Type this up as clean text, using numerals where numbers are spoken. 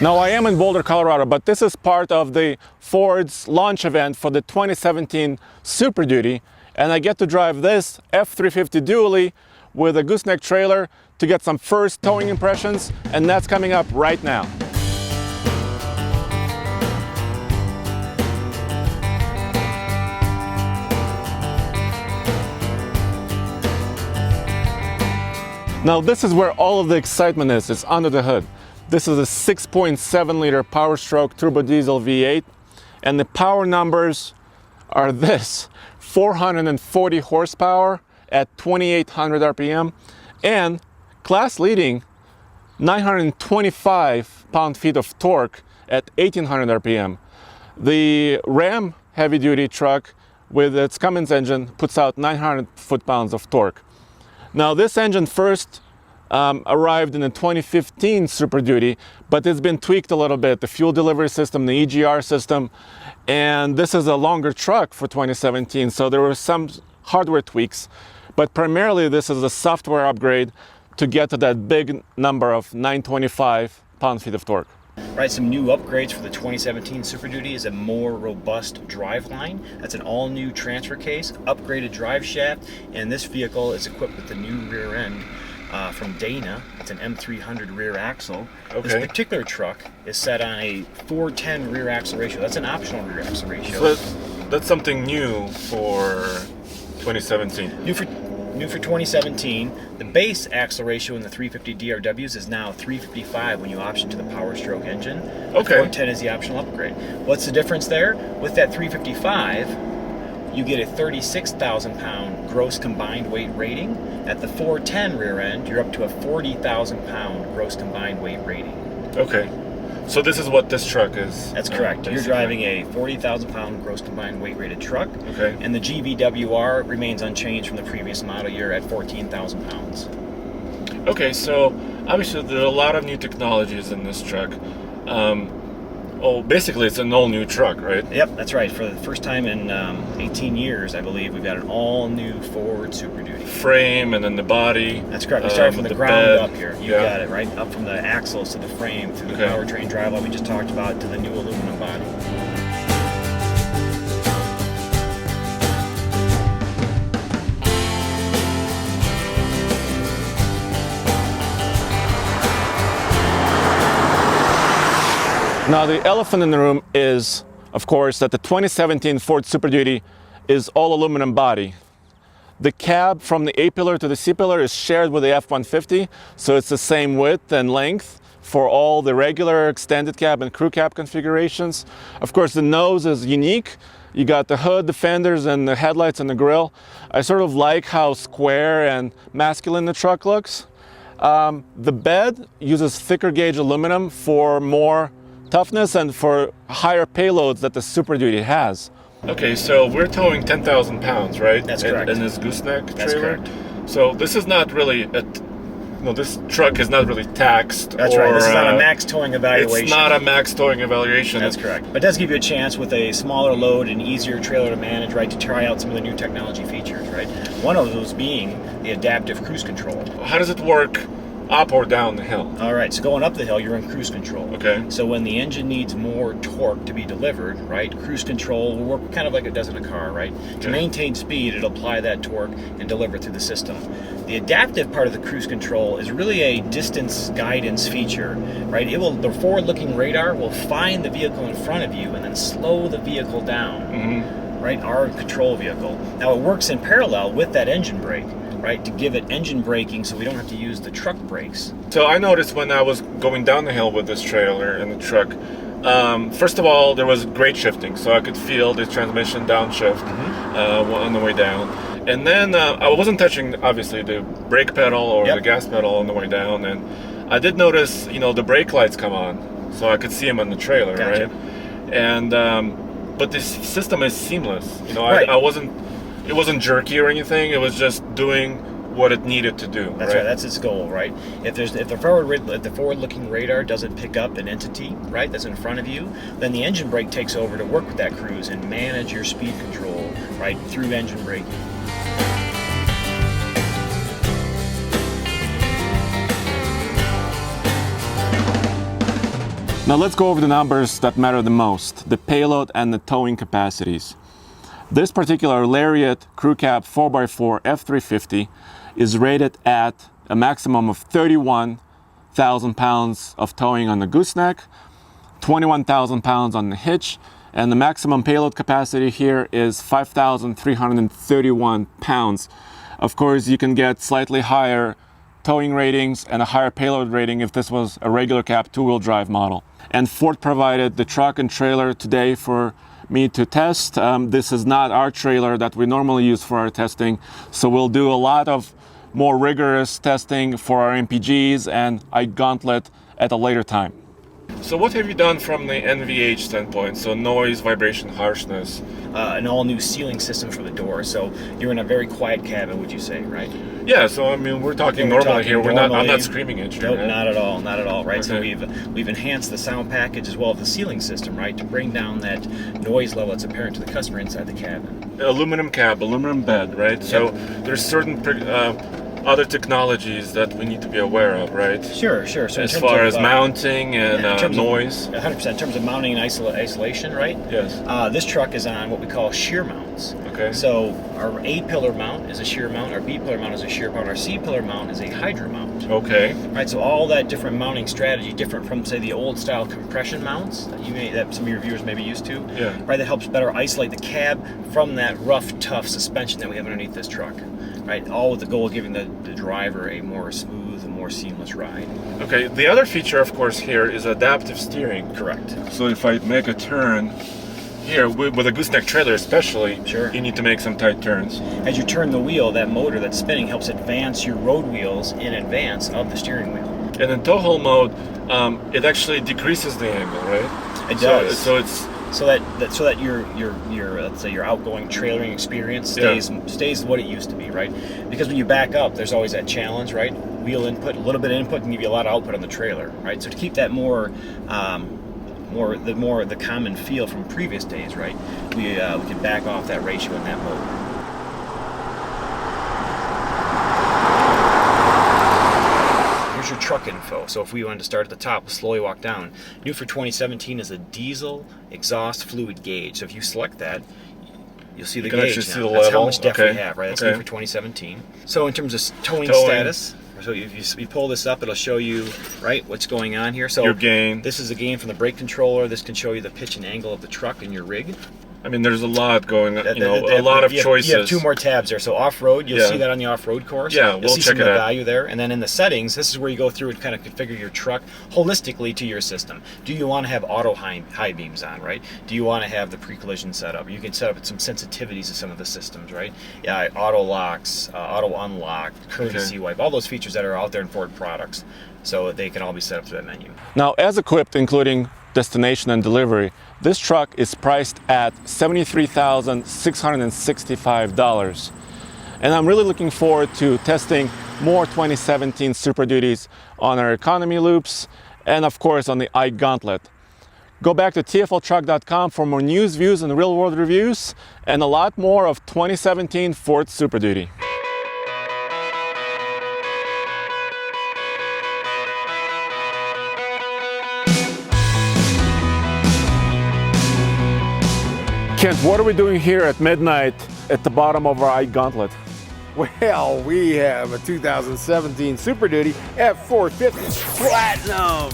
Now I am in Boulder, Colorado, but this is part of the Ford's launch event for the 2017 Super Duty, and I get to drive this F-350 dually with a gooseneck trailer to get some first towing impressions, and that's coming up right now. Now this is where all of the excitement is. It's under the hood. This is a 6.7 liter Power Stroke turbo diesel V8, and the power numbers are this: 440 horsepower at 2,800 RPM, and class leading 925 pound-feet of torque at 1,800 RPM. The Ram heavy-duty truck with its Cummins engine puts out 900 foot-pounds of torque. Now this engine first arrived in the 2015 Super Duty, but it's been tweaked a little bit. The fuel delivery system, the EGR system, and this is a longer truck for 2017, so there were some hardware tweaks, but primarily this is a software upgrade to get to that big number of 925 pound-feet of torque. Right, some new upgrades for the 2017 Super Duty is a more robust driveline. That's an all-new transfer case, upgraded drive shaft, and this vehicle is equipped with the new rear end from Dana. It's an M300 rear axle. Okay. This particular truck is set on a 410 rear axle ratio. That's an optional rear axle ratio. So that's something new for 2017. New for 2017, the base axle ratio in the 350 DRWs is now 355 when you option to the Power Stroke engine. Okay. 410 is the optional upgrade. What's the difference there? With that 355, you get a 36,000 pound gross combined weight rating. At the 410 rear end, you're up to a 40,000 pound gross combined weight rating. Okay. So this is what this truck is. That's correct. You're driving a 40,000 pound gross combined weight rated truck. Okay. And the GVWR remains unchanged from the previous model year at 14,000 pounds. Okay, so obviously there are a lot of new technologies in this truck. Basically it's an all-new truck, right? Yep, that's right. For the first time in 18 years, I believe, we've got an all-new Ford Super Duty. Frame and then the body. That's correct. We started from the ground bed. up here. You got it, right? Up from the axles to the frame, through the powertrain driveline we just talked about, to the new aluminum body. Now the elephant in the room is, of course, that the 2017 Ford Super Duty is all aluminum body. The cab from the A-pillar to the C-pillar is shared with the F-150, so it's the same width and length for all the regular extended cab and crew cab configurations. Of course, the nose is unique. You got the hood, the fenders, and the headlights and the grille. I sort of like how square and masculine the truck looks. The bed uses thicker gauge aluminum for more toughness and for higher payloads that the Super Duty has. Okay, so we're towing 10,000 pounds, right? That's correct. In this gooseneck trailer? That's correct. So this is not really this truck is not really taxed. That's right. This is not a max towing evaluation. It's not a max towing evaluation. That's correct. But it does give you a chance with a smaller load and easier trailer to manage, right, to try out some of the new technology features, right? One of those being the adaptive cruise control. How does it work up or down the hill? All right, so going up the hill, you're in cruise control. Okay. So when the engine needs more torque to be delivered, right, cruise control will work kind of like it does in a car, right? To maintain speed, it'll apply that torque and deliver it through the system. The adaptive part of the cruise control is really a distance guidance feature, right? The forward-looking radar will find the vehicle in front of you and then slow the vehicle down, right? Our control vehicle. Now it works in parallel with that engine brake, right, to give it engine braking so we don't have to use the truck brakes. So I noticed when I was going down the hill with this trailer and the truck, first of all, there was great shifting, so I could feel the transmission downshift on the way down. And then I wasn't touching, obviously, the brake pedal or the gas pedal on the way down, and I did notice, the brake lights come on, so I could see them on the trailer, right? And but this system is seamless. Right. It wasn't jerky or anything. It was just doing what it needed to do. That's right. That's its goal, right? If the forward-looking radar doesn't pick up an entity, right, that's in front of you, then the engine brake takes over to work with that cruise and manage your speed control, right, through engine braking. Now let's go over the numbers that matter the most, the payload and the towing capacities. This particular Lariat Crew Cab 4x4 F-350 is rated at a maximum of 31,000 pounds of towing on the gooseneck, 21,000 pounds on the hitch, and the maximum payload capacity here is 5,331 pounds. Of course, you can get slightly higher towing ratings and a higher payload rating if this was a regular cab two-wheel drive model. And Ford provided the truck and trailer today for me to test. This is not our trailer that we normally use for our testing, so we'll do a lot of more rigorous testing for our MPGs and iGauntlet at a later time. So what have you done from the NVH standpoint? So noise, vibration, harshness. An all-new sealing system for the door. So you're in a very quiet cabin, would you say, right? Yeah. So I mean, we're talking normally here. I'm not screaming at you. No, right? not at all. Not at all. Right. Okay. So we've enhanced the sound package as well as the sealing system, right, to bring down that noise level that's apparent to the customer inside the cabin. Aluminum cab, aluminum bed, right? Yep. So there's certain other technologies that we need to be aware of, right? Sure. So as far as mounting and noise. 100%. In terms of mounting and isolation, right? Yes. This truck is on what we call shear mounts. Okay. So our A pillar mount is a shear mount, our B pillar mount is a shear mount, our C pillar mount is a hydro mount. Okay. Right. So all that different mounting strategy, different from say the old style compression mounts that some of your viewers may be used to. Yeah. Right. That helps better isolate the cab from that rough, tough suspension that we have underneath this truck. Right, all with the goal of giving the driver a more smooth and more seamless ride. Okay, the other feature, of course, here is adaptive steering. Correct. So if I make a turn here, with a gooseneck trailer especially, sure, you need to make some tight turns. As you turn the wheel, that motor that's spinning helps advance your road wheels in advance of the steering wheel. And in tow haul mode, it actually decreases the angle, right? It does. So it's... So that your let's say your outgoing trailering experience stays what it used to be, right? Because when you back up, there's always that challenge, right? Wheel input, a little bit of input can give you a lot of output on the trailer, right? So to keep that the common feel from previous days, right? We can back off that ratio in that mode. Your truck info. So if we wanted to start at the top, slowly walk down. New for 2017 is a diesel exhaust fluid gauge. So if you select that, you'll see the gauge now. That's how much depth we have, right? That's new for 2017. So in terms of towing status, so if you pull this up, it'll show you, right, what's going on here. So your gain. This is a gain from the brake controller. This can show you the pitch and angle of the truck and your rig. I mean, there's a lot going on, a lot of choices. You have two more tabs there. So off-road, you'll see that on the off-road course. Yeah, you'll see some of the value there. And then in the settings, this is where you go through and kind of configure your truck holistically to your system. Do you want to have auto high beams on, right? Do you want to have the pre-collision setup? You can set up some sensitivities to some of the systems, right? Yeah, auto locks, auto unlock, courtesy wipe, all those features that are out there in Ford products. So they can all be set up through that menu. Now, as equipped, including destination and delivery, this truck is priced at $73,665. And I'm really looking forward to testing more 2017 Super Duties on our economy loops and of course on the iGauntlet. Go back to tfltruck.com for more news, views, and real-world reviews and a lot more of 2017 Ford Super Duty. Kent, what are we doing here at midnight at the bottom of our iGauntlet? Well, we have a 2017 Super Duty F-450 Platinum.